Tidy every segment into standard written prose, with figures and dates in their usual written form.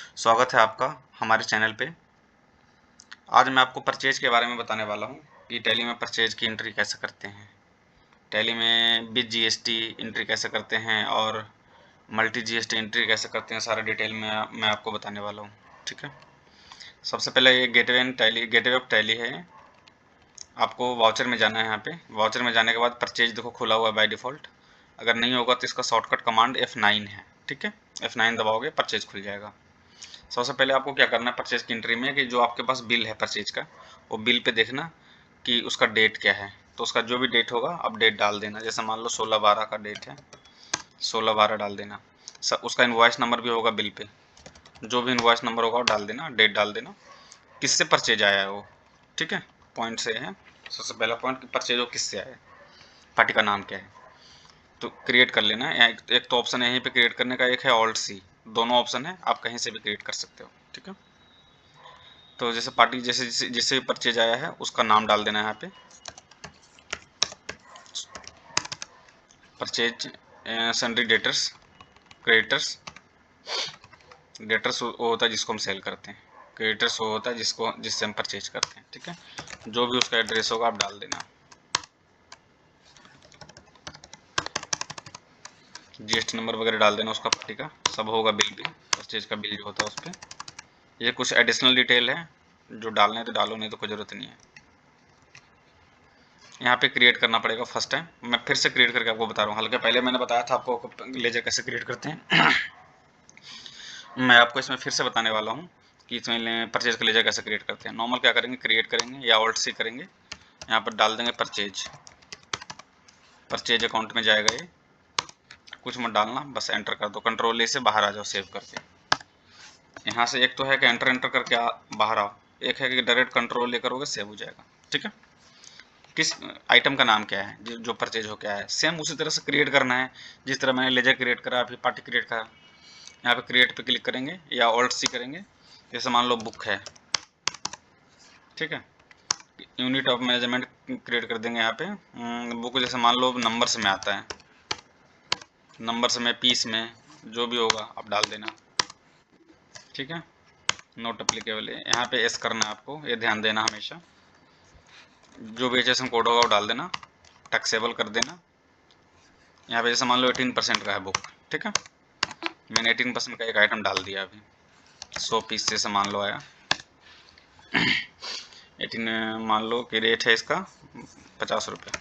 स्वागत है आपका हमारे चैनल पे। आज मैं आपको परचेज के बारे में बताने वाला हूँ कि टैली में परचेज की एंट्री कैसे करते हैं। टैली में विद जीएसटी एंट्री कैसे करते हैं और मल्टी जीएसटी एंट्री कैसे करते हैं, सारा डिटेल में मैं आपको बताने वाला हूँ। ठीक है, सबसे पहले ये गेटवे ऑफ टैली है। आपको वाउचर में जाना है। यहाँ पे वाउचर में जाने के बाद परचेज देखो खुला हुआ है बाय डिफ़ॉल्ट। अगर नहीं होगा तो इसका शॉर्टकट कमांड F9 है। ठीक है, F9 दबाओगे परचेज खुल जाएगा। सबसे पहले आपको क्या करना है परचेज की एंट्री में कि जो आपके पास बिल है परचेज का, वो बिल पे देखना कि उसका डेट क्या है। तो उसका जो भी डेट होगा आप डेट डाल देना। जैसे मान लो 16/12 का डेट है, 16/12 डाल देना। उसका इनवॉइस नंबर भी होगा बिल पे, जो भी इनवॉइस नंबर होगा वो डाल देना, डेट डाल देना, किससे परचेज आया है वो। ठीक है, पॉइंट से है सबसे पहला पॉइंट कि परचेज वो किससे आया है, पार्टी का नाम क्या है। तो क्रिएट कर लेना है। एक तो ऑप्शन है यहीं पे क्रिएट करने का, एक है ऑल्ट सी, दोनों ऑप्शन है, आप कहीं से भी क्रिएट कर सकते हो। ठीक है, तो जैसे पार्टी जैसे जिससे भी परचेज आया है उसका नाम डाल देना है यहाँ पे। Purchase sundry debtors, creditors. Debtors वो होता है जिसको हम सेल करते हैं, क्रेडिटर्स वो होता है जिससे हम परचेज करते हैं। ठीक है, जो भी उसका एड्रेस होगा आप डाल देना। जीएसटी नंबर वगैरह डाल देना उसका, पार्टी का सब होगा, बिल भी, परचेज का बिल जो होता है उस पर। ये कुछ एडिशनल डिटेल है, जो डालने तो डालो, नहीं तो कोई ज़रूरत नहीं है। यहाँ पे क्रिएट करना पड़ेगा फर्स्ट टाइम। मैं फिर से क्रिएट करके आपको बता रहा हूँ। हल्के पहले मैंने बताया था आपको लेजर कैसे क्रिएट करते हैं। मैं आपको इसमें फिर से बताने वाला हूँ कि इसमें परचेज का लेजर कैसे क्रिएट करते हैं। नॉर्मल क्या करेंगे, क्रिएट करेंगे या ऑल्ट सी करेंगे, यहाँ पर डाल देंगे परचेज। परचेज अकाउंट में जाएगा ये, कुछ मत डालना, बस एंटर कर दो, कंट्रोल ए से बाहर आ जाओ सेव करके। यहाँ से एक तो है कि एंटर एंटर करके बाहर आओ, एक है कि डायरेक्ट कंट्रोल ए करोगे सेव हो जाएगा। ठीक है, किस आइटम का नाम क्या है जो परचेज हो क्या है, सेम उसी तरह से क्रिएट करना है जिस तरह मैंने लेजर क्रिएट करा, फिर पार्टी क्रिएट करा। यहाँ पे क्रिएट पे क्लिक करेंगे या ऑल्ट सी करेंगे। जैसे मान लो बुक है, ठीक है, यूनिट ऑफ मेजरमेंट क्रिएट कर देंगे यहाँ पे। बुक जैसे मान लो नंबर्स में आता है, नंबर्स में, पीस में, जो भी होगा आप डाल देना। ठीक है, नोट अप्लीकेबल है, यहाँ पे एस करना है आपको, ये ध्यान देना हमेशा। जो भी एचएसएन कोड होगा वो डाल देना, टैक्सेबल कर देना। यहाँ पे जैसे मान लो 18% का है बुक, ठीक है, मैंने 18% का एक आइटम डाल दिया अभी। 100 पीस जैसे मान लो आया, 18 मान लो कि रेट है इसका 50 रुपये।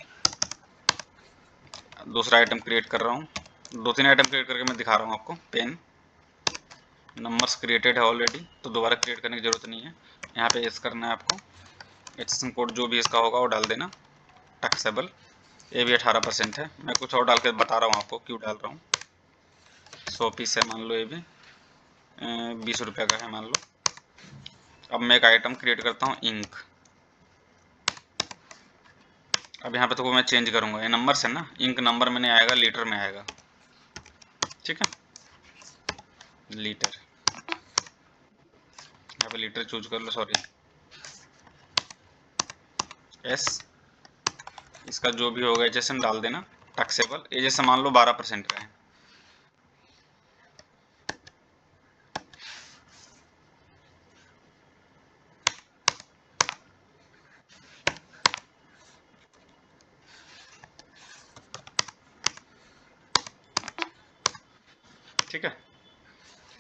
दूसरा आइटम क्रिएट कर रहा हूँ, 2-3 आइटम क्रिएट करके मैं दिखा रहा हूँ आपको। पेन, नंबर्स क्रिएटेड है ऑलरेडी, तो दोबारा क्रिएट करने की ज़रूरत नहीं है। यहाँ पे एस करना है आपको, एचएसएन कोड जो भी इसका होगा वो डाल देना, टैक्सेबल। ये भी 18% है, मैं कुछ और डाल के बता रहा हूँ आपको क्यों डाल रहा हूँ। 100 पीस है मान लो, ये भी 20 रुपये का है मान लो। अब मैं एक आइटम क्रिएट करता हूँ, इंक। अब यहाँ पे तो मैं चेंज करूँगा, ये नंबर से ना, इंक नंबर में नहीं आएगा, लीटर में आएगा। ठीक है, लीटर, यहाँ पे लीटर चूज कर लो, सॉरी एस। इसका जो भी होगा जैसे डाल देना, टैक्सेबल। ये जैसे मान लो 12% का है। ठीक है,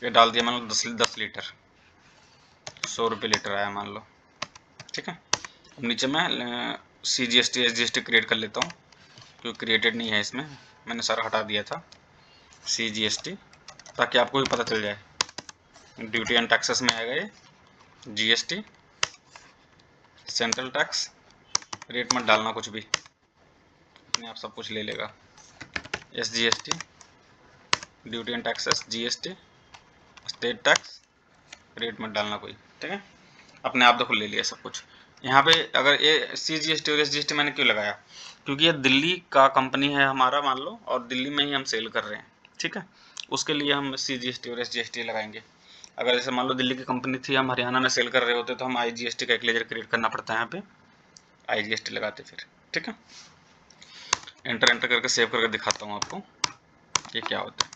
ये डाल दिया मान लो 10 लीटर, 100 रुपये लीटर आया मान लो। ठीक है, अब नीचे मैं CGST SGST क्रिएट कर लेता हूँ, क्योंकि क्रिएटेड नहीं है इसमें, मैंने सारा हटा दिया था। CGST, ताकि आपको भी पता चल जाए। ड्यूटी एंड टैक्सेस में आएगा ये, GST, सेंट्रल टैक्स, रेट मत डालना कुछ भी, अपने आप सब कुछ ले लेगा। SGST, duty and taxes, GST, state tax, rate मत डालना कोई। ठीक है, अपने आप तो ले लिया सब कुछ। यहाँ पे अगर ये CGST और SGST मैंने क्यों लगाया, क्योंकि ये दिल्ली का कंपनी है हमारा मान लो, और दिल्ली में ही हम सेल कर रहे हैं। ठीक है, उसके लिए हम CGST और SGST लगाएंगे। अगर जैसे मान लो दिल्ली की कंपनी थी, हम हरियाणा में सेल कर रहे होते, तो हम IGST का एक लेजर क्रिएट करना पड़ता है, यहाँ पे IGST लगाते फिर। ठीक है, एंटर एंटर करके सेव करके दिखाता हूँ आपको ये क्या होता है।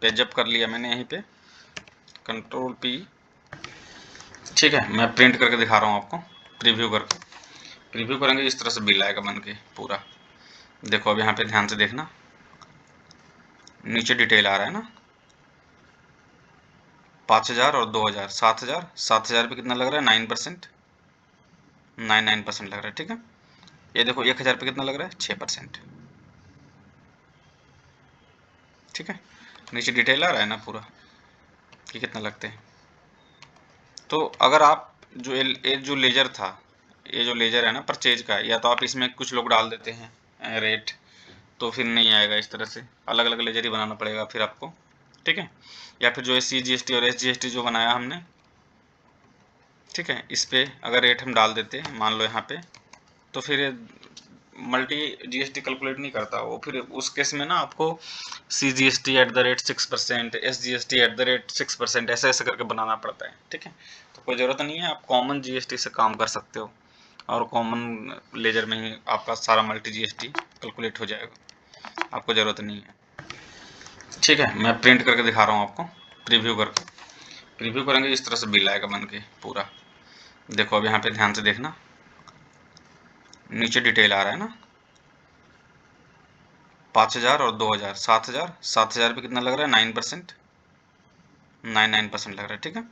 पेजअप कर लिया मैंने यहीं पे, कंट्रोल P, ठीक है। मैं प्रिंट करके दिखा रहा हूँ आपको, प्रीव्यू करके। प्रीव्यू करेंगे इस तरह से बिल आएगा बन के पूरा। देखो अब यहाँ पे ध्यान से देखना, नीचे डिटेल आ रहा है ना, 5000 और 2000, 7000। 7000 पे कितना लग रहा है? 9%, 99% लग रहा है, ठीक है। ये देखो 1000 पे कितना लग रहा है? 6%, ठीक है। नीचे डिटेल आ रहा है ना पूरा कि कितना लगते हैं। तो अगर आप जो ये जो लेजर था, ये जो लेजर है ना परचेज का, या तो आप इसमें कुछ लोग डाल देते हैं रेट, तो फिर नहीं आएगा इस तरह से, अलग अलग लेजर ही बनाना पड़ेगा फिर आपको, ठीक है। या फिर जो है CGST और SGST जो बनाया हमने, ठीक है, इस पे अगर रेट हम डाल देते हैं मान लो यहाँ पे, तो फिर मल्टी GST कैलकुलेट नहीं करता वो। फिर उस केस में ना आपको CGST@6%, SGST@6%, ऐसे ऐसे करके बनाना पड़ता है, ठीक है। तो कोई ज़रूरत नहीं है, आप कॉमन GST से काम कर सकते हो और कॉमन लेजर में ही आपका सारा मल्टी GST कैलकुलेट हो जाएगा, आपको ज़रूरत नहीं है, ठीक है। मैं प्रिंट करके दिखा रहा हूँ आपको, प्रीव्यू करके। प्रीव्यू करेंगे इस तरह से बिल आएगा बन के पूरा। देखो अब यहाँ पे ध्यान से देखना, नीचे डिटेल आ रहा है ना, 5000 और 2000, 7000। 7000 पे कितना लग रहा है? 9%, 99% लग रहा है, ठीक है।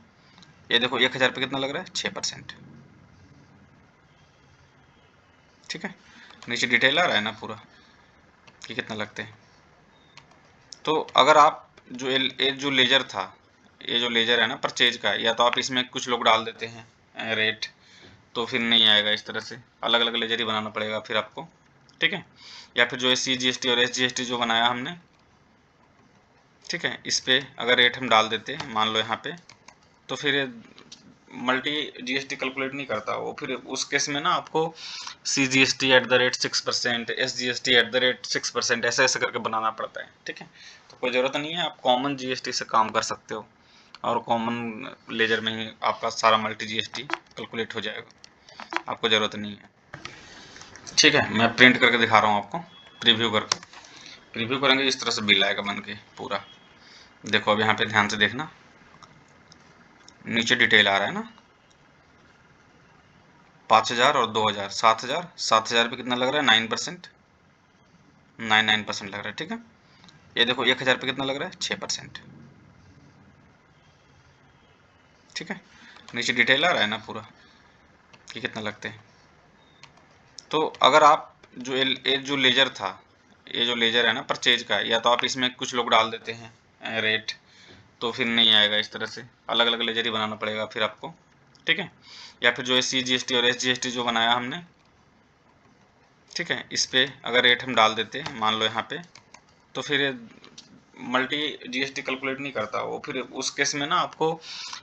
ये देखो 1000 पे कितना लग रहा है? 6%, ठीक है। नीचे डिटेल आ रहा है ना पूरा कि कितना लगते हैं। तो अगर आप जो ये जो लेजर था, ये जो लेजर है ना परचेज का, या तो आप इसमें कुछ लोग डाल देते हैं रेट, तो फिर नहीं आएगा इस तरह से, अलग अलग लेजर ही बनाना पड़ेगा फिर आपको, ठीक है। या फिर जो है CGST और SGST जो बनाया हमने, ठीक है, इस पे अगर रेट हम डाल देते हैं मान लो यहाँ पे, तो फिर मल्टी GST कैलकुलेट नहीं करता वो। फिर उस केस में ना आपको CGST@6%, SGST@6%, ऐसे ऐसे करके बनाना पड़ता है, ठीक है। तो कोई ज़रूरत नहीं है, आप कॉमन GST से काम कर सकते हो और कॉमन लेजर में ही आपका सारा मल्टी GST कैलकुलेट हो जाएगा, आपको ज़रूरत नहीं है, ठीक है। मैं प्रिंट करके दिखा रहा हूँ आपको, प्रीव्यू करके। प्रीव्यू करेंगे इस तरह से बिल आएगा बन के पूरा। देखो अब यहाँ पे ध्यान से देखना, नीचे डिटेल आ रहा है ना, 5000 और 2000, 7000। 7000 पे कितना लग रहा है? 9%, 99% लग रहा है, ठीक है। ये देखो 1000 पे कितना लग रहा है? 6%, ठीक है। नीचे डिटेल आ रहा है ना पूरा कि कितना लगते हैं। तो अगर आप जो ये जो लेजर था, ये जो लेजर है ना परचेज का, या तो आप इसमें कुछ लोग डाल देते हैं रेट, तो फिर नहीं आएगा इस तरह से, अलग अलग लेजर ही बनाना पड़ेगा फिर आपको, ठीक है। या फिर जो है CGST और SGST जो बनाया हमने, ठीक है, इस पे अगर रेट हम डाल देते हैं मान लो यहाँ पे, तो फिर मल्टी GST कैलकुलेट नहीं करता वो। फिर उस केस में ना आपको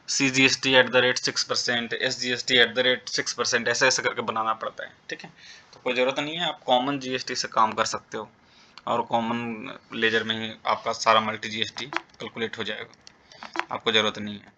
CGST@6%, SGST@6%, ऐसे ऐसे करके बनाना पड़ता है, ठीक है। तो कोई ज़रूरत नहीं है, आप कॉमन GST से काम कर सकते हो और कॉमन लेजर में ही आपका सारा मल्टी GST कैलकुलेट हो जाएगा, आपको ज़रूरत नहीं है।